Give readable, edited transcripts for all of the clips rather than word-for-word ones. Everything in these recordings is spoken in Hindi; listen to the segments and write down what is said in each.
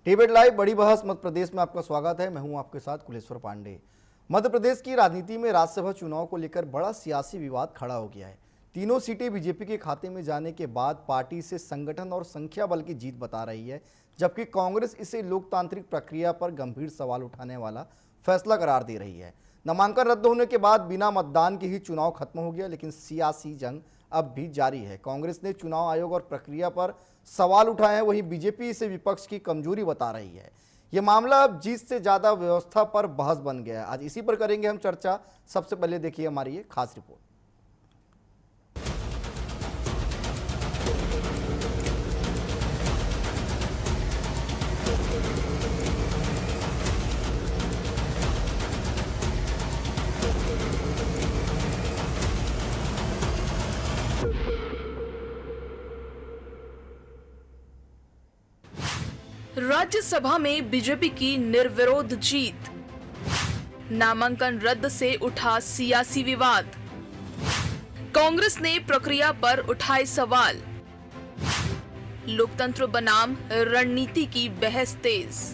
टिबेट लाइव बड़ी बहस मध्य प्रदेश में आपका स्वागत है। मैं हूं आपके साथ कुलेश्वर पांडे। मध्य प्रदेश की राजनीति में राज्यसभा चुनाव को लेकर बड़ा सियासी विवाद खड़ा हो गया है। तीनों सीटें बीजेपी के खाते में जाने के बाद पार्टी से संगठन और संख्या बल की जीत बता रही है, जबकि कांग्रेस इसे लोकतांत्रिक प्रक्रिया पर गंभीर सवाल उठाने वाला फैसला करार दे रही है। नामांकन रद्द होने के बाद बिना मतदान के ही चुनाव खत्म हो गया, लेकिन सियासी जंग अब भी जारी है। कांग्रेस ने चुनाव आयोग और प्रक्रिया पर सवाल उठाए हैं, वहीं बीजेपी इसे विपक्ष की कमजोरी बता रही है। यह मामला अब जीत से ज्यादा व्यवस्था पर बहस बन गया है। आज इसी पर करेंगे हम चर्चा। सबसे पहले देखिए हमारी ये खास रिपोर्ट। राज्यसभा में बीजेपी की निर्विरोध जीत। नामांकन रद्द से उठा सियासी विवाद। कांग्रेस ने प्रक्रिया पर उठाए सवाल। लोकतंत्र बनाम रणनीति की बहस तेज।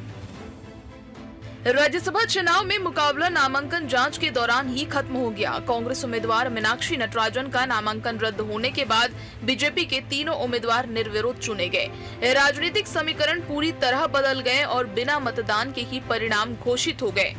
राज्यसभा चुनाव में मुकाबला नामांकन जांच के दौरान ही खत्म हो गया। कांग्रेस उम्मीदवार मीनाक्षी नटराजन का नामांकन रद्द होने के बाद बीजेपी के तीनों उम्मीदवार निर्विरोध चुने गए। राजनीतिक समीकरण पूरी तरह बदल गए और बिना मतदान के ही परिणाम घोषित हो गए।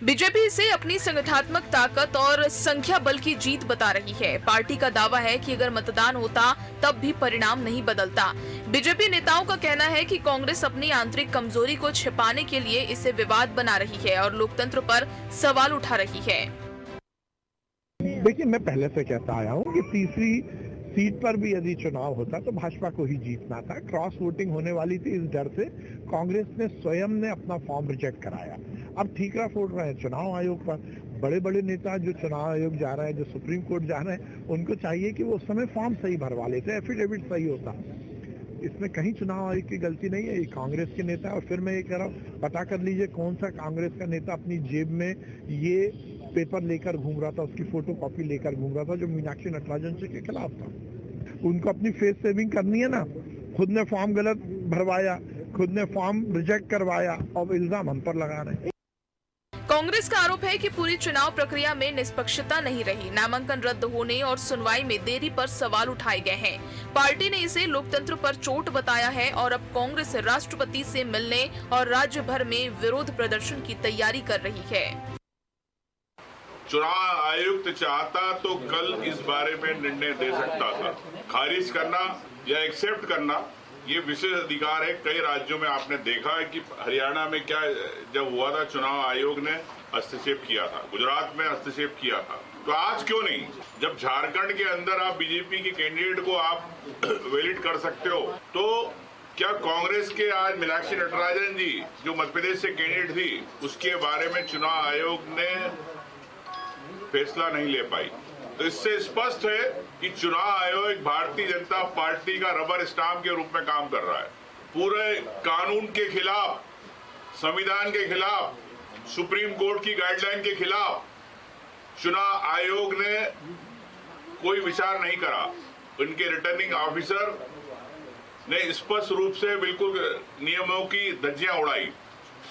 बीजेपी इसे अपनी संगठनात्मक ताकत और संख्या बल की जीत बता रही है। पार्टी का दावा है कि अगर मतदान होता तब भी परिणाम नहीं बदलता। बीजेपी नेताओं का कहना है कि कांग्रेस अपनी आंतरिक कमजोरी को छिपाने के लिए इसे विवाद बना रही है और लोकतंत्र पर सवाल उठा रही है। देखिए, मैं पहले से कहता आया हूँ कि तीसरी सीट पर भी यदि चुनाव होता तो भाजपा को ही जीतना था। क्रॉस वोटिंग होने वाली थी, इस डर से कांग्रेस ने स्वयं ने अपना फॉर्म रिजेक्ट कराया। अब ठीकरा फोड़ रहे हैं चुनाव आयोग पर। बड़े बड़े नेता जो चुनाव आयोग जा रहे हैं, जो सुप्रीम कोर्ट जा रहे हैं, उनको चाहिए कि वो उस समय फॉर्म सही भरवा लेते, एफिडेविट सही होता। इसमें कहीं चुनाव आयोग की गलती नहीं है, ये कांग्रेस के नेता। और फिर मैं ये कह रहा हूँ, पता कर लीजिए कौन सा कांग्रेस का नेता अपनी जेब में ये पेपर लेकर घूम रहा था, उसकी फोटो कॉपी लेकर घूम रहा था जो मीनाक्षी नटराजन जी के खिलाफ था। उनको अपनी फेस सेविंग करनी है ना। खुद ने फॉर्म गलत भरवाया, खुद ने फॉर्म रिजेक्ट करवाया और इल्जाम हम पर लगा रहे हैं। कांग्रेस का आरोप है कि पूरी चुनाव प्रक्रिया में निष्पक्षता नहीं रही। नामांकन रद्द होने और सुनवाई में देरी पर सवाल उठाए गए हैं। पार्टी ने इसे लोकतंत्र पर चोट बताया है और अब कांग्रेस राष्ट्रपति से मिलने और राज्य भर में विरोध प्रदर्शन की तैयारी कर रही है। चुनाव आयुक्त चाहता तो कल इस बारे में निर्णय दे सकता था। खारिज करना या एक्सेप्ट करना ये विशेष अधिकार है। कई राज्यों में आपने देखा है कि हरियाणा में क्या जब हुआ था, चुनाव आयोग ने हस्तक्षेप किया था, गुजरात में हस्तक्षेप किया था। तो आज क्यों नहीं? जब झारखंड के अंदर आप बीजेपी के कैंडिडेट को आप वैलिड कर सकते हो, तो क्या कांग्रेस के आज मीनाक्षी नटराजन जी जो मध्य प्रदेश से कैंडिडेट थी, उसके बारे में चुनाव आयोग ने फैसला नहीं ले पाई? तो इससे स्पष्ट है कि चुनाव आयोग भारतीय जनता पार्टी का रबर स्टाम्प के रूप में काम कर रहा है। पूरे कानून के खिलाफ, संविधान के खिलाफ, सुप्रीम कोर्ट की गाइडलाइन के खिलाफ चुनाव आयोग ने कोई विचार नहीं करा। उनके रिटर्निंग ऑफिसर ने स्पष्ट रूप से बिल्कुल नियमों की धज्जियां उड़ाई।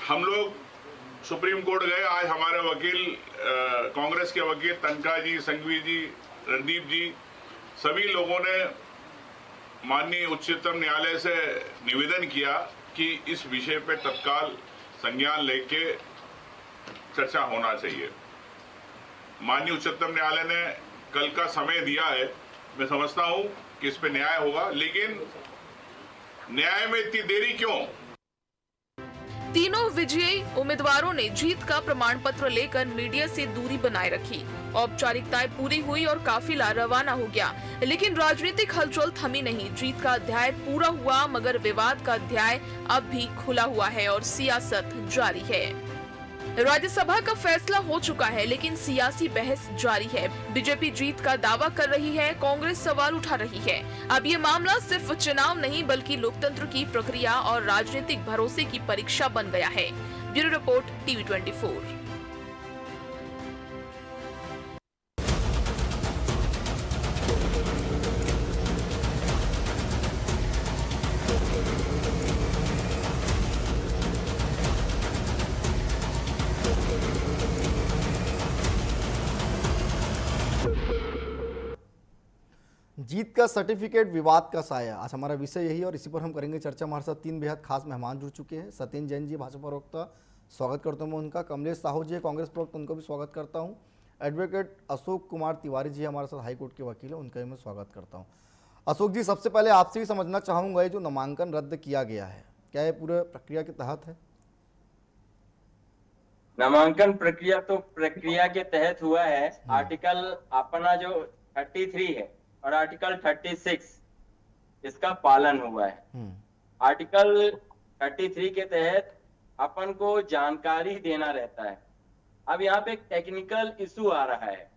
हम लोग सुप्रीम कोर्ट गए। आज हमारे वकील, कांग्रेस के वकील तनखा जी, संघवी जी, रणदीप जी, सभी लोगों ने माननीय उच्चतम न्यायालय से निवेदन किया कि इस विषय पे तत्काल संज्ञान लेके चर्चा होना चाहिए। माननीय उच्चतम न्यायालय ने कल का समय दिया है। मैं समझता हूं कि इस पे न्याय होगा, लेकिन न्याय में इतनी देरी क्यों? तीनों विजयी उम्मीदवारों ने जीत का प्रमाण पत्र लेकर मीडिया से दूरी बनाए रखी। औपचारिकताएं पूरी हुई और काफिला रवाना हो गया, लेकिन राजनीतिक हलचल थमी नहीं। जीत का अध्याय पूरा हुआ, मगर विवाद का अध्याय अब भी खुला हुआ है और सियासत जारी है। राज्यसभा का फैसला हो चुका है, लेकिन सियासी बहस जारी है। बीजेपी जीत का दावा कर रही है, कांग्रेस सवाल उठा रही है। अब ये मामला सिर्फ चुनाव नहीं बल्कि लोकतंत्र की प्रक्रिया और राजनीतिक भरोसे की परीक्षा बन गया है। Bureau report, TV 24। जीत का सर्टिफिकेट विवाद का साया, आज हमारा विषय यही और इसी पर हम करेंगे चर्चा। हमारे साथ तीन बेहद खास मेहमान जुड़ चुके हैं। सत्येंद्र जैन जी भाजपा प्रवक्ता, स्वागत करता हूँ मैं उनका। कमलेश साहू जी कांग्रेस प्रवक्ता, उनका भी स्वागत करता हूँ। एडवोकेट अशोक कुमार तिवारी जी हमारे साथ हाईकोर्ट के वकील हैं, उनका भी मैं स्वागत करता हूँ। अशोक जी, सबसे पहले आपसे ही समझना चाहूँगा, ये जो नामांकन रद्द किया गया है, क्या ये पूरे प्रक्रिया के तहत है? नामांकन प्रक्रिया तो प्रक्रिया के तहत हुआ है। आर्टिकल अपना जो 33 है और आर्टिकल 36 इसका पालन हुआ है। आर्टिकल 33 के तहत अपन को जानकारी देना रहता है। अब यहाँ पे एक टेक्निकल इशू आ रहा है।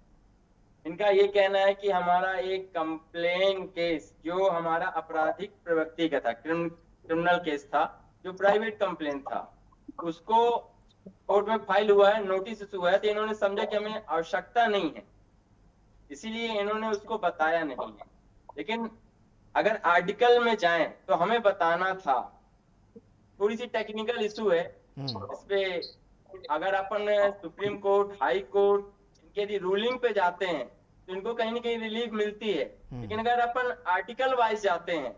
इनका ये कहना है कि हमारा एक कंप्लेन केस जो हमारा आपराधिक प्रवृत्ति का था, क्रिमिनल केस था, जो प्राइवेट कंप्लेन था, उसको कोर्ट में फाइल हुआ है, नोटिस इशू हुआ है, तो इन्होंने समझा कि हमें आवश्यकता नहीं है, इसीलिए इन्होंने उसको बताया नहीं है। लेकिन अगर आर्टिकल में जाएं तो हमें बताना था। थोड़ी सी टेक्निकल इशू है इस पे। अगर अपन सुप्रीम कोर्ट, हाई कोर्ट, इनके यदि रूलिंग पे जाते हैं तो इनको कहीं ना कहीं रिलीफ मिलती है। लेकिन अगर अपन आर्टिकल वाइज जाते हैं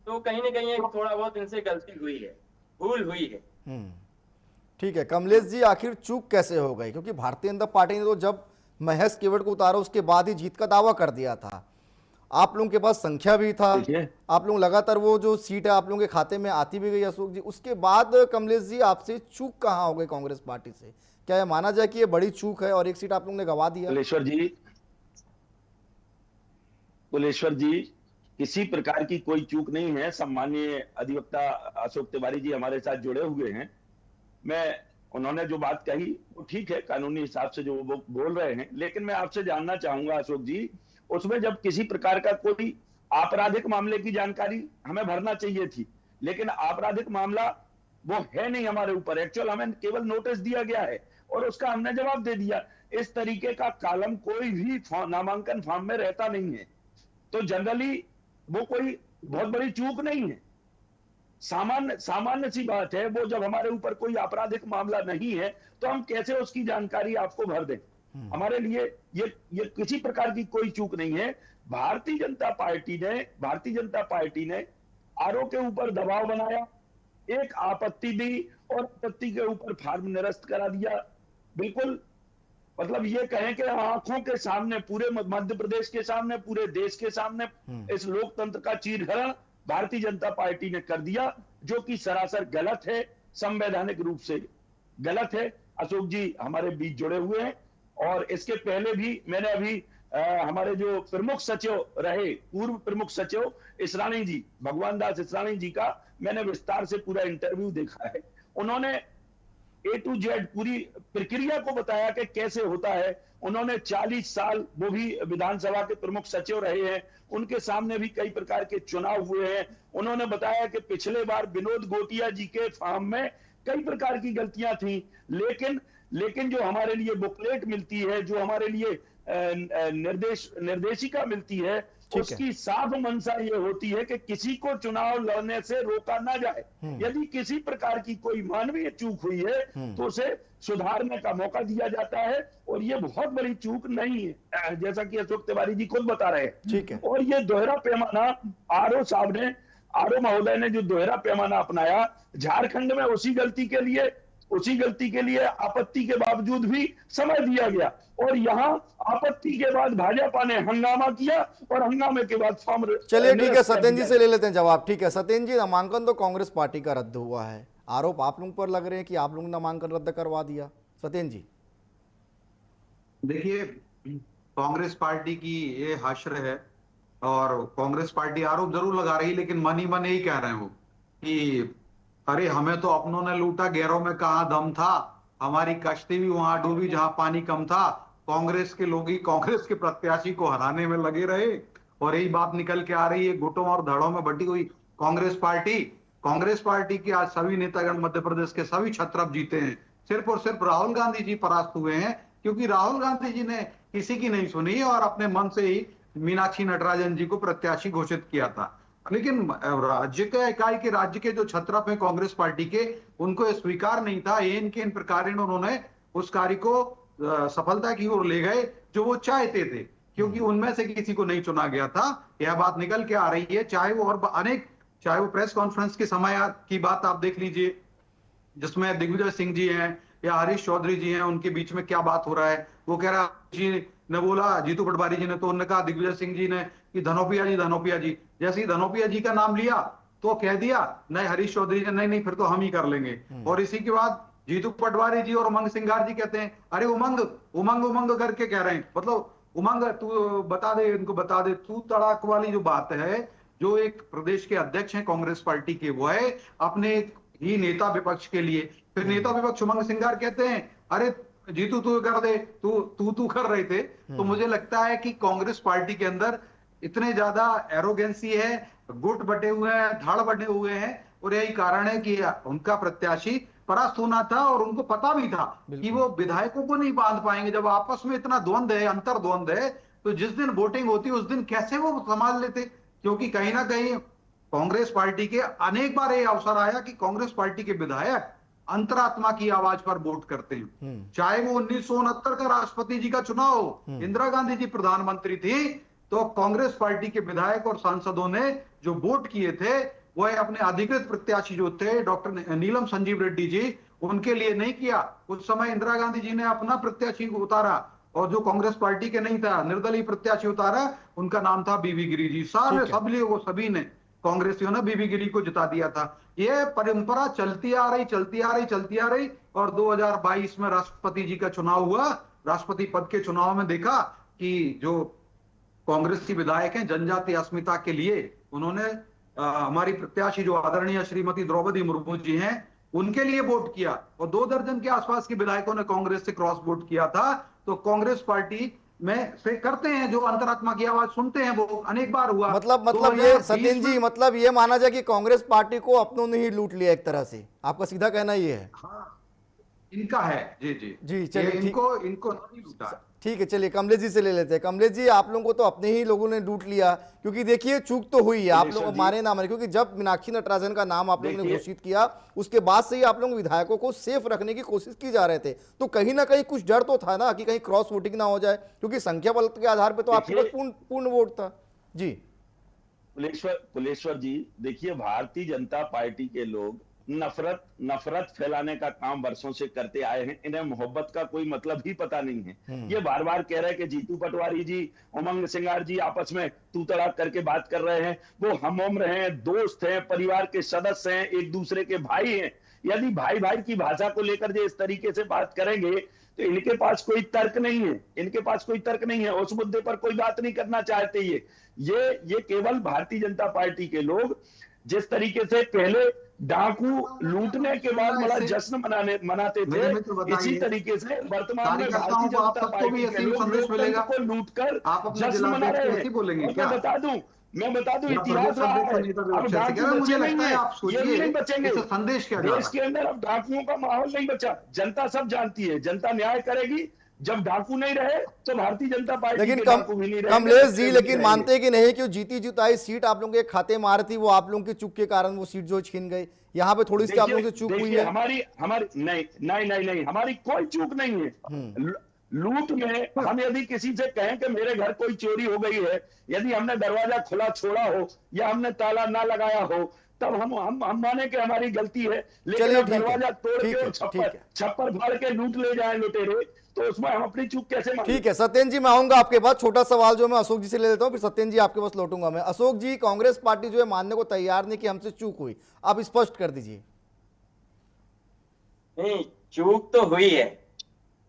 तो कहीं ना कहीं थोड़ा बहुत इनसे गलती हुई है, भूल हुई है। ठीक है कमलेश जी, आखिर चूक कैसे हो गई? क्योंकि भारतीय जनता पार्टी ने तो जब महेश केवट को उतारा उसके बाद ही जीत का दावा कर दिया था। आप लोगों के पास संख्या भी था, आप लोग लगातार वो जो सीट है आप लोगों के खाते में आती भी गई। अशोक जी, उसके बाद कमलेश जी आपसे चूक कहाँ हो गई कांग्रेस पार्टी से? क्या ये माना जाए कि ये बड़ी चूक है और एक सीट आप लोगों ने गवा दिया? कुलेश्वर जी, किसी प्रकार की कोई चूक नहीं है। सम्मानीय अधिवक्ता अशोक तिवारी जी हमारे साथ जुड़े हुए हैं। उन्होंने जो बात कही वो ठीक है, कानूनी हिसाब से जो वो बोल रहे हैं। लेकिन मैं आपसे जानना चाहूंगा अशोक जी, उसमें जब किसी प्रकार का कोई आपराधिक मामले की जानकारी हमें भरना चाहिए थी, लेकिन आपराधिक मामला वो है नहीं हमारे ऊपर। एक्चुअल हमें केवल नोटिस दिया गया है और उसका हमने जवाब दे दिया। इस तरीके का कॉलम कोई भी नामांकन फॉर्म में रहता नहीं है। तो जनरली वो कोई बहुत बड़ी चूक नहीं है, सामान्य सी बात है। वो जब हमारे ऊपर कोई आपराधिक मामला नहीं है तो हम कैसे उसकी जानकारी आपको भर दें? हमारे लिए ये किसी प्रकार की कोई चूक नहीं है। भारतीय जनता पार्टी ने आरोप के ऊपर दबाव बनाया, एक आपत्ति दी और आपत्ति के ऊपर फॉर्म निरस्त करा दिया। बिल्कुल मतलब ये कहें कि आंखों के सामने, पूरे मध्य प्रदेश के सामने, पूरे देश के सामने इस लोकतंत्र का चीरहरण भारतीय जनता पार्टी ने कर दिया, जो कि सरासर गलत है, संवैधानिक रूप से गलत है। अशोक जी हमारे बीच जुड़े हुए हैं और इसके पहले भी मैंने अभी हमारे जो प्रमुख सचिव रहे, पूर्व प्रमुख सचिव इसरानी जी, भगवान दास इसरानी जी का मैंने विस्तार से पूरा इंटरव्यू देखा है। उन्होंने A to Z पूरी प्रक्रिया को बताया कि कैसे होता है। उन्होंने 40 साल वो भी विधानसभा के प्रमुख सचिव रहे हैं, उनके सामने भी कई प्रकार के चुनाव हुए हैं। उन्होंने बताया कि पिछले बार विनोद गोटिया जी के फॉर्म में कई प्रकार की गलतियां थी, लेकिन जो हमारे लिए बुकलेट मिलती है, जो हमारे लिए निर्देशिका मिलती है, उसकी साफ मंशा ये होती है कि किसी को चुनाव लड़ने से रोका ना जाए। यदि किसी प्रकार की कोई मानवीय चूक हुई है तो उसे सुधारने का मौका दिया जाता है और ये बहुत बड़ी चूक नहीं है, जैसा कि अशोक तिवारी जी खुद बता रहे हैं। ठीक है। और ये दोहरा पैमाना आरओ महोदय ने जो दोहरा पैमाना अपनाया, झारखंड में उसी गलती के लिए आपत्ति के बावजूद भी समय दिया गया और यहाँ आपत्ति के बाद भाजपा ने हंगामा किया और हंगामे के बाद फॉर्म। चलिए ठीक है, सत्येंद्र जी से ले लेते हैं जवाब। ठीक है सत्येंद्र जी, नामांकन तो कांग्रेस पार्टी का रद्द हुआ है, आरोप आप लोगों पर लग रहे हैं कि आप लोगों ने नामांकन रद्द करवा दिया। सत्येंद्र जी, देखिए कांग्रेस पार्टी की ये हश्र है और कांग्रेस पार्टी आरोप जरूर लगा रही है, लेकिन मन ही मन यही कह रहे हो कि अरे हमें तो अपनों ने लूटा, गैरों में कहां दम था, हमारी कश्ती भी वहां डूबी जहां पानी कम था। कांग्रेस के लोग ही कांग्रेस के प्रत्याशी को हराने में लगे रहे और यही बात निकल के आ रही है। घुटों और धड़ों में बटी हुई कांग्रेस पार्टी के आज सभी नेतागण मध्य प्रदेश के सभी छत्रप जीते हैं, सिर्फ और सिर्फ राहुल गांधी जी परास्त हुए हैं, क्योंकि राहुल गांधी जी ने किसी की नहीं सुनी और अपने मन से ही मीनाक्षी नटराजन जी को प्रत्याशी घोषित किया था। लेकिन राज्य के जो छत्रप हैं कांग्रेस पार्टी के, उनको यह स्वीकार नहीं था। इन प्रकार उन्होंने उस कार्य को सफलता की ओर ले गए जो वो चाहते थे। क्योंकि उनमें से किसी को नहीं चुना गया था। यह बात निकल के आ रही है, चाहे वो चाहे वो प्रेस कॉन्फ्रेंस के समय की बात आप देख लीजिए, जिसमें दिग्विजय सिंह जी हैं या हरीश चौधरी जी हैं, उनके बीच में क्या बात हो रहा है। वो कह रहा जी ने बोला, जीतू पटवारी जी ने, तो उन्होंने कहा दिग्विजय सिंह जी ने कि धनोपिया जी। जैसे ही धनोपिया जी का नाम लिया तो कह दिया नहीं, हरीश चौधरी जी नहीं फिर तो हम ही कर लेंगे। और इसी के बाद जीतू पटवारी जी और उमंग सिंगार जी कहते हैं अरे उमंग उमंग उमंग करके कह रहे हैं, मतलब उमंग तू बता दे, इनको बता दे। तू तड़ाक वाली जो बात है, जो एक प्रदेश के अध्यक्ष हैं कांग्रेस पार्टी के, वो है अपने ही नेता विपक्ष के लिए। फिर नेता विपक्ष उमंग सिंगार कहते हैं अरे जीतू तू कर दे, तू कर रहे थे। तो मुझे लगता है कि कांग्रेस पार्टी के अंदर इतने ज्यादा एरोगेंसी है, गुट बटे हुए हैं, धड़ बटे हुए हैं, और यही कारण है कि उनका प्रत्याशी परास्त होना था और उनको पता भी था कि वो विधायकों को नहीं बांध पाएंगे। जब आपस में इतना द्वंद है, अंतर्द्वंद है, तो जिस दिन वोटिंग होती उस दिन कैसे वो संभाल लेते। क्योंकि कहीं ना कहीं कांग्रेस पार्टी के अनेक बार ये अवसर आया कि कांग्रेस पार्टी के विधायक अंतरात्मा की आवाज पर वोट करते हैं। चाहे वो 1969 का राष्ट्रपति जी का चुनाव हो, इंदिरा गांधी जी प्रधानमंत्री थी, तो कांग्रेस पार्टी के विधायक और सांसदों ने जो वोट किए थे वो अपने अधिकृत प्रत्याशी जो थे डॉक्टर नीलम संजीव रेड्डी जी, उनके लिए नहीं किया। उस समय इंदिरा गांधी जी ने अपना प्रत्याशी उतारा, और जो कांग्रेस पार्टी के नहीं था, निर्दलीय प्रत्याशी उतारा, उनका नाम था बीबी गिरी जी। सभी ने कांग्रेसियों ने बीबी गिरी को जिता दिया था। यह परंपरा चलती आ रही, और 2022 में राष्ट्रपति जी का चुनाव हुआ। राष्ट्रपति पद के चुनाव में देखा कि जो कांग्रेसी विधायक हैं, जनजातीय अस्मिता के लिए उन्होंने हमारी प्रत्याशी जो आदरणीय श्रीमती द्रौपदी मुर्मू जी हैं, उनके लिए वोट किया, और 2 दर्जन के आसपास के विधायकों ने कांग्रेस से क्रॉस वोट किया था। तो कांग्रेस पार्टी में से करते हैं, जो अंतरात्मा की आवाज सुनते हैं, वो अनेक बार हुआ। मतलब ये सत्येंद्र जी, मतलब ये माना जाए कि कांग्रेस पार्टी को अपनों ने ही लूट लिया एक तरह से, आपका सीधा कहना ये है? हाँ, इनका है जी। चलिए, इनको नहीं लूटा। ठीक है, चलिए कमलेश जी से ले लेते हैं। कमलेश जी, आप लोगों को तो अपने ही लोगों ने लूट लिया, क्योंकि देखिए चूक तो हुई है, आप लोग माने ना माने, क्योंकि जब मीनाक्षी नटराजन का नाम आप लोगों ने घोषित किया, उसके बाद से ही आप लोग विधायकों को सेफ रखने की कोशिश की जा रहे थे। तो कहीं ना कहीं कुछ डर तो था ना कि कहीं क्रॉस वोटिंग ना हो जाए, क्योंकि संख्या बल के आधार पर तो आपके पास पूर्ण वोट था। जी कुलेश्वर जी, देखिए भारतीय जनता पार्टी के लोग नफरत फैलाने का काम वर्षों से करते आए हैं। इन्हें मोहब्बत का कोई मतलब ही पता नहीं है। ये बार बार कह रहे हैं कि जीतू पटवारी जी, उमंग सिंगार जी आपस में तू तड़ाक करके बात कर रहे हैं। वो हम उम्र हैं, दोस्त हैं, परिवार के सदस्य हैं, एक दूसरे के भाई हैं। यदि भाई भाई की भाषा को लेकर जो इस तरीके से बात करेंगे तो इनके पास कोई तर्क नहीं है। उस मुद्दे पर कोई बात नहीं करना चाहते। ये केवल भारतीय जनता पार्टी के लोग जिस तरीके से पहले डाकू लूटने के बाद बड़ा जश्न मनाते थे, इसी तरीके से वर्तमान में भारतीय जनता पार्टी के लोग को लूटकर जश्न मना रहे हैं। मैं बता दूं इतिहास रहा है। अब डाकू बचे नहीं है, ये भी नहीं बचेंगे। देश के अंदर अब डाकुओं का माहौल नहीं बचा। जनता सब जानती है, जनता न्याय करेगी। जब डाकू नहीं रहे तो भारतीय जनता पार्टी लेकिन के डाकू भी नहीं रहे। कमलेश जी, लेकिन मानते कि नहीं कि जीती जुताई सीट आप लोगों के खाते में आ रही थी, वो आप लोगों की चूक के कारण वो सीट जो छीन गई, यहाँ पे थोड़ी सी आप लोगों से चूक हुई है। हमारी नहीं, हमारी कोई चूक नहीं है। लूट में हम यदि किसी से कहें कि मेरे घर कोई चोरी हो गई है, यदि हमने दरवाजा खुला छोड़ा हो या हमने ताला ना लगाया हो, तब हम माने कि हमारी गलती है। लेकिन दरवाजा तोड़ के छप्पर फाड़ के लूट ले जाए लुटेरे, तो उसमें हम अपनी चूक कैसे मानें? ठीक है सत्येंद्र जी, मैं आऊंगा आपके पास। छोटा सवाल जो मैं अशोक जी से ले लेता हूं, फिर सत्येंद्र जी आपके पास लौटूंगा मैं। अशोक जी, कांग्रेस पार्टी जो है मानने को तैयार नहीं कि हमसे चूक हुई, आप स्पष्ट कर दीजिए। नहीं, चूक तो हुई है।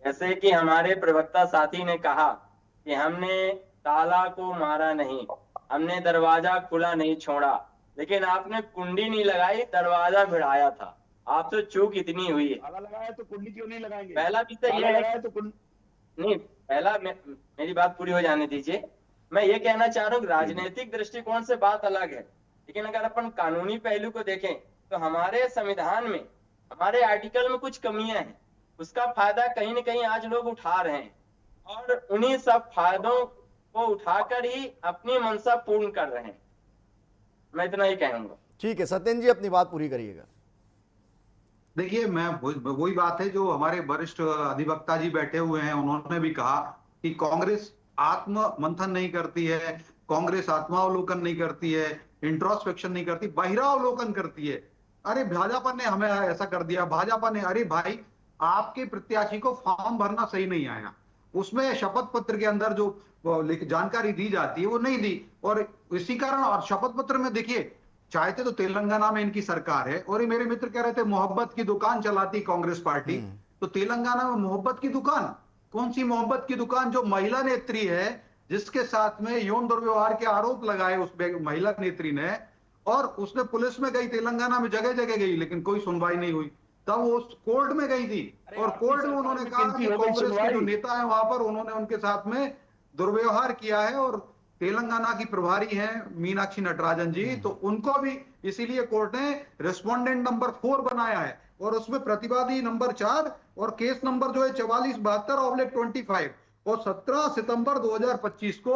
जैसे कि हमारे प्रवक्ता साथी ने कहा कि हमने ताला को मारा नहीं, हमने दरवाजा खुला नहीं छोड़ा, लेकिन आपने कुंडी नहीं लगाई, दरवाजा भिड़ाया था। आप तो चूक इतनी हुई है। ताला लगाया तो कुंडी क्यों नहीं लगाएंगे? पहला विषय यह है तो नहीं, पहला मेरी बात पूरी हो जाने दीजिए। मैं ये कहना चाह रहा हूँ, राजनीतिक दृष्टिकोण से बात अलग है, लेकिन अगर अपन कानूनी पहलू को देखें तो हमारे संविधान में, हमारे आर्टिकल में कुछ कमियां हैं। उसका फायदा कहीं न कहीं आज लोग उठा रहे हैं, और उन्हीं सब फायदों को उठाकर ही अपनी मंशा पूर्ण कर रहे हैं। मैं इतना ही कहूंगा। ठीक है सत्येंद्र जी, अपनी बात पूरी करिएगा। देखिए, मैं वही बात है जो हमारे वरिष्ठ अधिवक्ता जी बैठे हुए हैं, उन्होंने भी कहा कि कांग्रेस आत्म मंथन नहीं करती है, कांग्रेस आत्मावलोकन नहीं करती है, इंट्रोस्पेक्शन नहीं करती, बहिरावलोकन करती है। अरे भाजपा ने हमें ऐसा कर दिया, भाजपा ने, अरे भाई आपके प्रत्याशी को फॉर्म भरना सही नहीं आया, उसमें शपथ पत्र के अंदर जो जानकारी दी जाती है वो नहीं दी, और इसी कारण, और शपथ पत्र में देखिए, चाहते तो तेलंगाना में इनकी सरकार है, और ये मेरे मित्र कह रहे थे मोहब्बत की दुकान चलाती कांग्रेस पार्टी, तो तेलंगाना में मोहब्बत की दुकान, कौन सी मोहब्बत की दुकान? जो महिला नेत्री है, जिसके साथ में यौन दुर्व्यवहार के आरोप लगाए उस महिला नेत्री ने, और उसने पुलिस में गई, तेलंगाना में जगह जगह गई, लेकिन कोई सुनवाई नहीं हुई, तब वो कोर्ट में गई थी, और कोर्ट में उन्होंने कहा कि कांग्रेस के जो नेता है वहां पर उन्होंने उनके साथ में दुर्व्यवहार किया है, और तेलंगाना की प्रभारी हैं मीनाक्षी नटराजन जी, तो उनको भी इसीलिए कोर्ट ने रेस्पोंडेंट नंबर 4 बनाया है, और उसमें प्रतिवादी नंबर 4 और केस नंबर जो है 4472/25, और 17 सितंबर 2025 को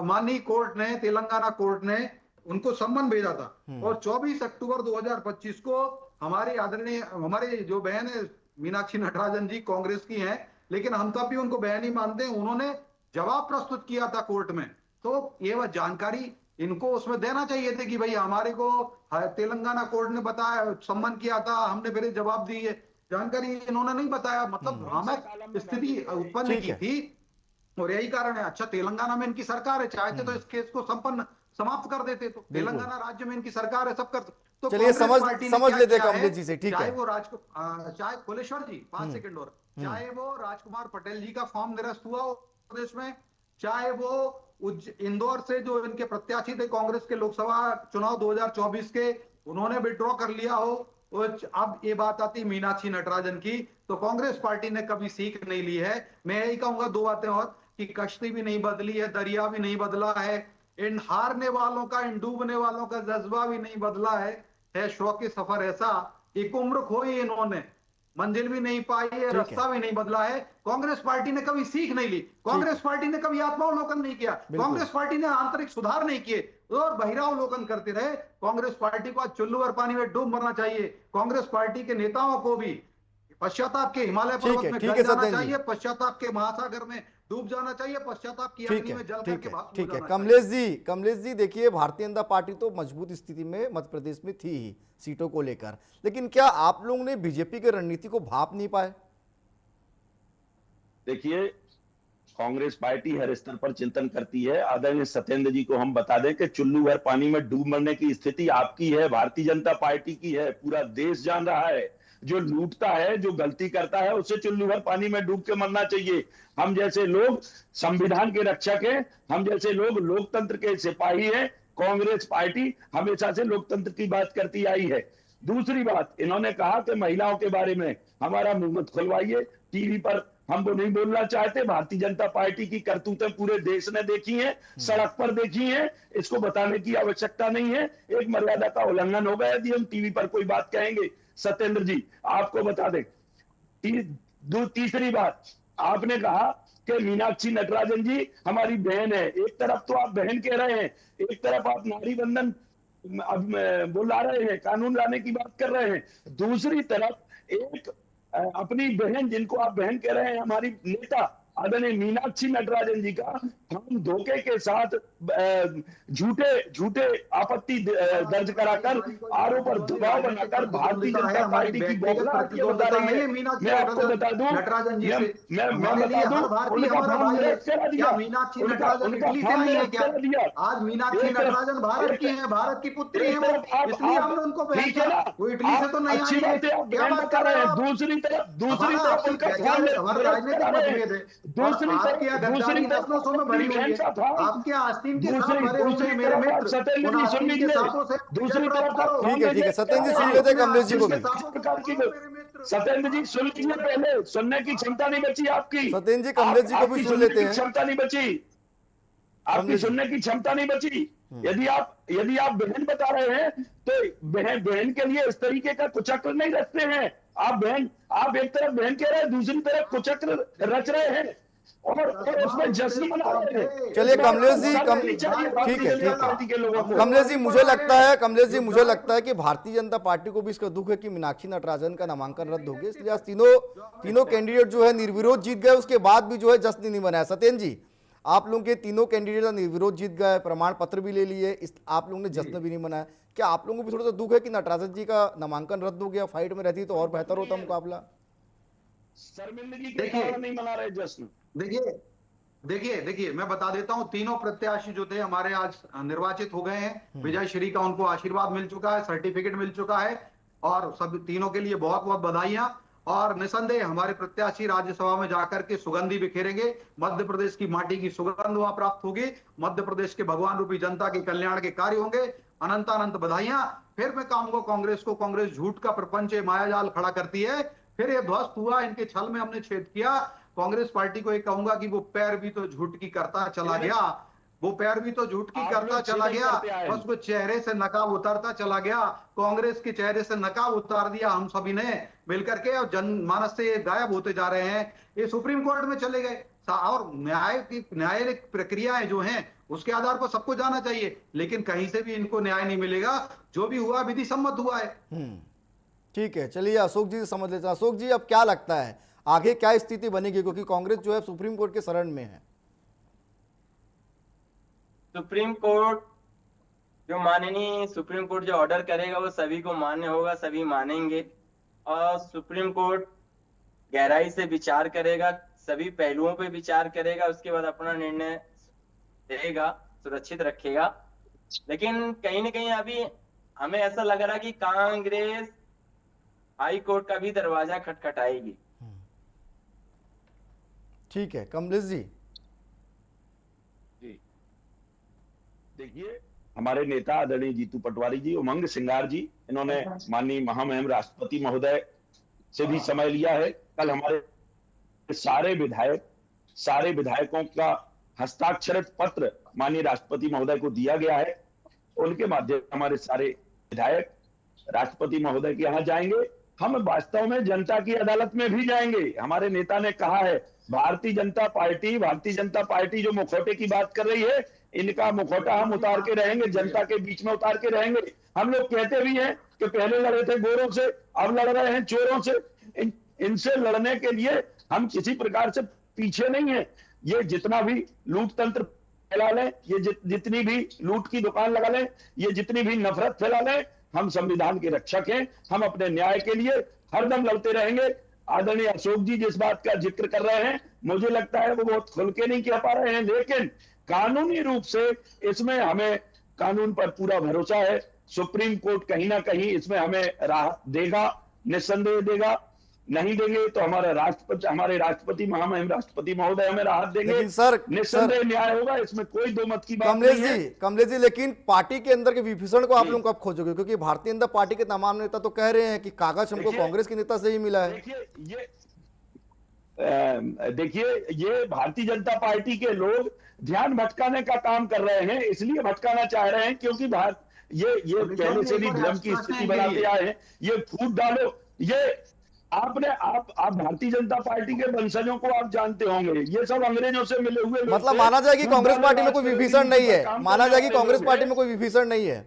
माननीय कोर्ट ने, तेलंगाना कोर्ट ने उनको सम्मन भेजा था, और 24 अक्टूबर 2025 को हमारे जो बहन है मीनाक्षी नटराजन जी कांग्रेस की हैं, लेकिन हम तब भी उनको बहन ही मानते हैं, उन्होंने जवाब प्रस्तुत किया था कोर्ट में, तो ये वह जानकारी इनको उसमें देना चाहिए थे कि भाई हमारे को तेलंगाना कोर्ट ने बताया, सम्मन किया था, हमने फिर जवाब दी है, जानकारी इन्होंने नहीं बताया, मतलब भ्रामक स्थिति उत्पन्न की थी, और यही कारण है। अच्छा, तेलंगाना में इनकी सरकार है, चाहते तो इस केस को समाप्त कर देते, तो तेलंगाना राज्य में इनकी सरकार है, सब कर, तो चलिए समझ लेते हैं कमलेश जी से, ठीक है। चाहे कुलेश्वर जी 5 सेकंड और, चाहे वो राजकुमार पटेल जी का फॉर्म निरस्त हुआ प्रदेश में, चाहे वो इंदौर से जो इनके प्रत्याशी थे कांग्रेस के लोकसभा चुनाव 2024 के, उन्होंने विड्रॉ कर लिया हो, अब ये बात आती मीनाक्षी नटराजन की, तो कांग्रेस पार्टी ने कभी सीख नहीं ली है। मैं यही कहूंगा 2 बातें और, कि कश्ती भी नहीं बदली है, दरिया भी नहीं बदला है, इन हारने वालों का, इन डूबने वालों का जज्बा भी नहीं बदला है शौक सफर ऐसा, एक उम्र खोई इन्होंने, मंजिल भी नहीं पाई है, रास्ता भी नहीं बदला है। कांग्रेस पार्टी ने कभी सीख नहीं ली, कांग्रेस पार्टी ने कभी आत्मावलोकन नहीं किया, कांग्रेस पार्टी ने आंतरिक सुधार नहीं किए, और बहिरावलोकन करते रहे। कांग्रेस पार्टी को आज चुल्लू भर पानी में डूब मरना चाहिए। कांग्रेस पार्टी के नेताओं को भी पश्चाताप के हिमालय पर्वत में गल जाना चाहिए, पश्चाताप के महासागर में डूब जाना चाहिए, पश्चाताप की अग्नि में जल करके भाप ठीक है। जाना कमलेश जी देखिए, भारतीय जनता पार्टी तो मजबूत स्थिति में मध्य प्रदेश में थी ही सीटों को लेकर, लेकिन क्या आप लोगों ने बीजेपी की रणनीति को भाप नहीं पाए? देखिए, कांग्रेस पार्टी हर स्तर पर चिंतन करती है। आदरणीय सत्येंद्र जी को हम बता दें कि चुल्लू भर पानी में डूब मरने की स्थिति आपकी है, भारतीय जनता पार्टी की है, पूरा देश जान रहा है। जो लूटता है, जो गलती करता है, उसे चुल्लू भर पानी में डूब के मरना चाहिए। हम जैसे लोग संविधान के रक्षक हैं, हम जैसे लोग लोकतंत्र के सिपाही हैं। कांग्रेस पार्टी हमेशा से लोकतंत्र की बात करती आई है। दूसरी बात, इन्होंने कहा कि महिलाओं के बारे में हमारा मुंह मत खुलवाइए, टीवी पर हम वो नहीं बोलना चाहते। भारतीय जनता पार्टी की करतूतें पूरे देश ने देखी हैं, सड़क पर देखी हैं, इसको बताने की आवश्यकता नहीं है। एक मर्यादा का उल्लंघन होगा यदि हम टीवी पर कोई बात कहेंगे। सत्येंद्र जी, आपको बता दें, तीसरी बात, आपने कहा कि मीनाक्षी नटराजन जी हमारी बहन है। एक तरफ तो आप बहन कह रहे हैं, एक तरफ आप नारी बंधन अब बुला रहे हैं, कानून लाने की बात कर रहे हैं, दूसरी तरफ एक अपनी बहन, जिनको आप बहन कह रहे हैं, हमारी नेता आदरणीय मीनाक्षी नटराजन जी का हम धोखे के साथ झूठे आपत्ति दर्ज कराकर आरोप और दबाव बनाकर भारतीय जनता पार्टी की बौखलाहट की बता रही है। मैं आपको बता दूं, मैं बता दूं, उनका फॉर्म निरस्त करा दिया। मीनाक्षी नटराजन इटली से नहीं है क्या? आज मीनाक्षी नटराजन भारत की है, भारत की पुत्री है, इसलिए हमने उनको बहन किया। वो इटली से तो नहीं आई है, क्या बात कर रहे हैं? दूसरी तरफ उनका फॉर्म दूसरी फैसलों में भरी हुई है, आपके आस्तीन के साथ भरे हुए हैं मेरे मित्र। दूसरी तरफ ठीक है सत्येंद्र जी सुन लेते कमलेश जी को भी। सत्येंद्र जी सुन लीजिए, पहले सुनने की क्षमता नहीं बची आपकी। सत्येंद्र जी कमलेश जी को भी सुन लेते हैं। क्षमता नहीं बची आपकी, सुनने की क्षमता नहीं बची। यदि आप बहन बता रहे हैं तो बहन के लिए इस तरीके का कुचक्र नहीं रचते हैं। आप एक तरफ बहन कह रहे हैं, दूसरी तरफ कुचक्र रच रहे हैं और उसमें जश्न मना रहे हैं। चलिए कमलेश जी, ठीक है। कमलेश जी मुझे लगता है कि भारतीय जनता पार्टी को भी इसका दुख है कि मीनाक्षी नटराजन का नामांकन रद्द हो गया, इसलिए आज तीनों कैंडिडेट जो है निर्विरोध जीत गए, उसके बाद भी जो है जश्न नहीं मनाया। सत्येंद्र जी, आप लोगों के तीनों कैंडिडेट निर्विरोध जीत गए, प्रमाण पत्र भी ले लिए, इस आप लोगों ने जश्न भी नहीं मनाया। क्या आप लोगों को भी थोड़ा सा दुख है कि नटराजन जी का नामांकन रद्द हो गया? फाइट में रहती तो और बेहतर होता मुकाबला। शर्मिंदगी के कारण नहीं मना रहे जश्न। देखिए मैं बता देता हूं, तीनों प्रत्याशी जो थे हमारे आज निर्वाचित हो गए हैं। विजय श्री का उनको आशीर्वाद मिल चुका है, सर्टिफिकेट मिल चुका है, और सब तीनों के लिए बहुत बहुत बधाइयां। और निसंदेह हमारे प्रत्याशी राज्यसभा में जाकर के सुगंधी बिखेरेंगे, मध्य प्रदेश की माटी की सुगंध वहां प्राप्त होगी, मध्य प्रदेश के भगवान रूपी जनता के कल्याण के कार्य होंगे। अनंत अनंत बधाइयां। फिर मैं कहूंगा कांग्रेस झूठ का प्रपंच मायाजाल खड़ा करती है, फिर ये ध्वस्त हुआ, इनके छल में हमने छेद किया। कांग्रेस पार्टी को एक कहूंगा कि वो पैर भी तो झूठ की करता चला गया, बस वो चेहरे से नकाब उतारता चला गया। कांग्रेस के चेहरे से नकाब उतार दिया हम सभी ने मिलकर के, और जनमानस से गायब होते जा रहे हैं। ये सुप्रीम कोर्ट में चले गए, और न्यायिक प्रक्रियाएं जो हैं उसके आधार पर सबको जाना चाहिए, लेकिन कहीं से भी इनको न्याय नहीं मिलेगा। जो भी हुआ विधि सम्मत हुआ है। ठीक है, चलिए अशोक जी से समझ लेते हैं। अशोक जी, अब क्या लगता है आगे क्या स्थिति बनेगी, क्योंकि कांग्रेस जो है सुप्रीम कोर्ट के शरण में है? सुप्रीम कोर्ट जो ऑर्डर करेगा वो सभी को मान्य होगा, सभी मानेंगे, और सुप्रीम कोर्ट गहराई से विचार करेगा, सभी पहलुओं पे विचार करेगा, उसके बाद अपना निर्णय देगा, सुरक्षित रखेगा। लेकिन कहीं ना कहीं अभी हमें ऐसा लग रहा है कि कांग्रेस हाई कोर्ट का भी दरवाजा खटखटाएगी। ठीक है, कमलेश जी। देखिए, हमारे नेता आदरणीय जीतू पटवारी जी, उमंग सिंगार जी, इन्होंने माननीय महामहिम राष्ट्रपति महोदय से भी समय लिया है। कल हमारे सारे विधायकों का हस्ताक्षरित पत्र माननीय राष्ट्रपति महोदय को दिया गया है। उनके माध्यम से हमारे सारे विधायक राष्ट्रपति महोदय के यहाँ जाएंगे। हम वास्तव में जनता की अदालत में भी जाएंगे। हमारे नेता ने कहा है, भारतीय जनता पार्टी जो मुखौटे की बात कर रही है, इनका मुखौटा हम उतार के रहेंगे, जनता के बीच में उतार के रहेंगे। हम लोग कहते भी हैं कि पहले लड़े थे गोरों से, अब लड़ रहे हैं चोरों से। इनसे लड़ने के लिए हम किसी प्रकार से पीछे नहीं है। ये जितना भी लूट तंत्र फैला लें, ये जितनी भी लूट की दुकान लगा लें, ये जितनी भी नफरत फैला लें, हम संविधान के रक्षक हैं। हम अपने न्याय के लिए हरदम लड़ते रहेंगे। आदरणीय अशोक जी जिस बात का जिक्र कर रहे हैं, मुझे लगता है वो बहुत खुल के नहीं कह पा रहे हैं, लेकिन कानूनी रूप से इसमें हमें कानून पर पूरा भरोसा है। सुप्रीम कोर्ट कहीं ना कहीं इसमें हमें राहत देगा, निस्संदेह देगा। नहीं देंगे तो हमारे राष्ट्रपति महामहिम राष्ट्रपति महोदय हमें राहत देंगे। लेकिन सर, निस्संदेह न्याय होगा, इसमें कोई दो मत की बात नहीं है। कमलेश जी, लेकिन पार्टी के अंदर के विभीषण को आप लोग कब खोजोगे? क्योंकि भारतीय जनता पार्टी के तमाम नेता तो कह रहे हैं कि कागज हमको कांग्रेस के नेता से ही मिला है। देखिए, ये भारतीय जनता पार्टी के लोग ध्यान भटकाने का काम कर रहे हैं, इसलिए भटकाना चाह रहे हैं क्योंकि ये पहले से भी भ्रम की स्थिति बनाते आए हैं। ये फूट डालो, ये आप भारतीय जनता पार्टी के वंशजों को आप जानते होंगे, ये सब अंग्रेजों से मिले हुए लोग। मतलब माना जाए कि कांग्रेस पार्टी में कोई विभीषण नहीं है, माना जाए कि कांग्रेस पार्टी में कोई विभीषण नहीं है,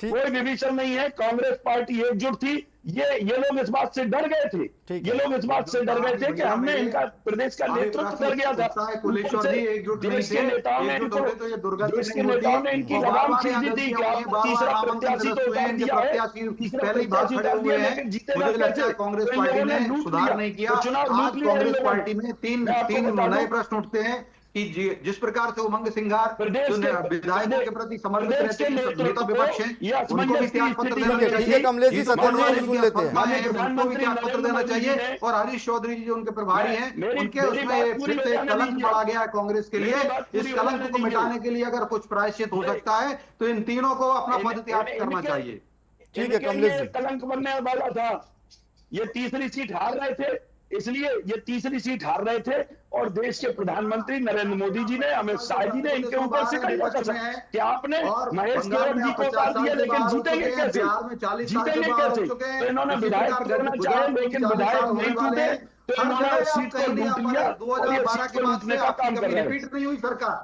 कोई विभीषण नहीं है। कांग्रेस पार्टी एकजुट थी। ये लोग इस बात से डर गए थे, ये लोग इस बात से डर गए थे कि हमने इनका प्रदेश का नेतृत्व कर दिया था। देश के नेताओं ने इनकी लगाम खींच दी थी कि आप तीसरा प्रत्याशी तो उतार दिया है, तीसरा प्रत्याशी उतार दिया, लेकिन जीतेगा कैसे? कांग्रेस पार्टी ने सुधार नहीं किया। आज कांग्रेस पार्टी में तीन नए प्रश्न उठते हैं कि जिस प्रकार से उमंग सिंगार विधायकों के प्रति समर्पित रहते हैं, नेता विपक्ष हैं, उनको भी त्याग पत्र देना चाहिए। कमलेश जी, सत्येंद्र जी सुन लेते हैं। उनको भी त्याग पत्र देना चाहिए। और हरीश चौधरी जी जो उनके प्रभारी हैं, उनके उसमें फिर से कलंक बढ़ा गया है कांग्रेस के लिए। इस कलंक को मिटाने के लिए अगर कुछ प्रायश्चित हो सकता है तो इन तीनों को अपना पद त्याग करना चाहिए। ठीक है कमलेश जी, कलंक बनने वाला था। ये तीसरी सीट हार रहे थे, इसलिए ये तीसरी सीट हार रहे थे, और देश के प्रधानमंत्री नरेंद्र मोदी जी ने, अमित शाह जी ने इनके ऊपर से कई बार कि आपने महेश केवल जी को उतार दिया, लेकिन जीतेंगे कैसे? तो इन्होंने विधायक करना चाहे, लेकिन विधायक नहीं टूटे, तो इन्होंने उस सीट को लूट लिया। 2012 के बाद से आपकी रिपीट नहीं हुई सरकार।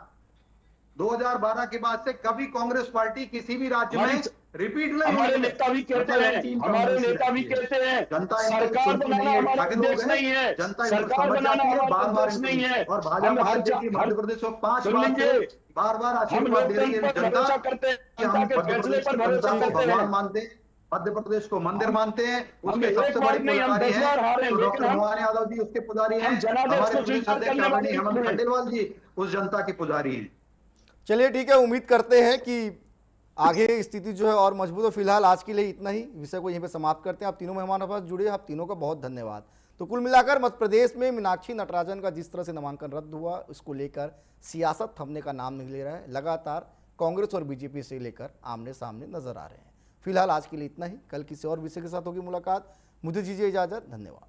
2012 के बाद से कभी कांग्रेस पार्टी किसी भी राज्य में रिपीट नहीं हमारे नेता भी कहते हैं, हमारे नेता भी कहते हैं जनता सरकार बनाना हमारा उद्देश्य नहीं है, जनता सरकार बनाना हमारा उद्देश्य नहीं है। और हम भाजपा हर मध्य प्रदेश को 5 सुन बार लीजिए, बार हम आशीर्वाद दे रही है लोकतंत्र पर जनता भरोसा करते हैं, कि हम जनता के मध्य फैसले प्रदेश पर की भरोसा जनता को करते भगवान हैं। मानते हैं, मध्य प्रदेश को मंदिर मानते हैं, हम उसके एक सबसे बार बड़ी नहीं, हम पुजारी 10 बार हारे, है तो लेकिन डॉक्टर हम मोहन यादव जी उसके पुजारी हैं, जनादेश हमारे को प्रदेश स्वीकार अध्यक्ष करने वाले आदरणीय हेमंत हैं। खंडेलवाल जी उस जनता के पुजारी हैं। चलिए ठीक है, उम्मीद करते हैं कि आगे स्थिति जो है और मजबूत हो। फिलहाल आज के लिए इतना ही, विषय को यहीं पे समाप्त करते हैं। आप तीनों मेहमानों के पास जुड़े, आप तीनों का बहुत धन्यवाद। तो कुल मिलाकर मध्य प्रदेश में मीनाक्षी नटराजन का जिस तरह से नामांकन रद्द हुआ, उसको लेकर सियासत थमने का नाम नहीं ले रहा है। लगातार कांग्रेस और बीजेपी से लेकर आमने सामने नजर आ रहे हैं। फिलहाल आज के लिए इतना ही, कल किसी और विषय के साथ होगी मुलाकात। मुझे दीजिए इजाजत, धन्यवाद।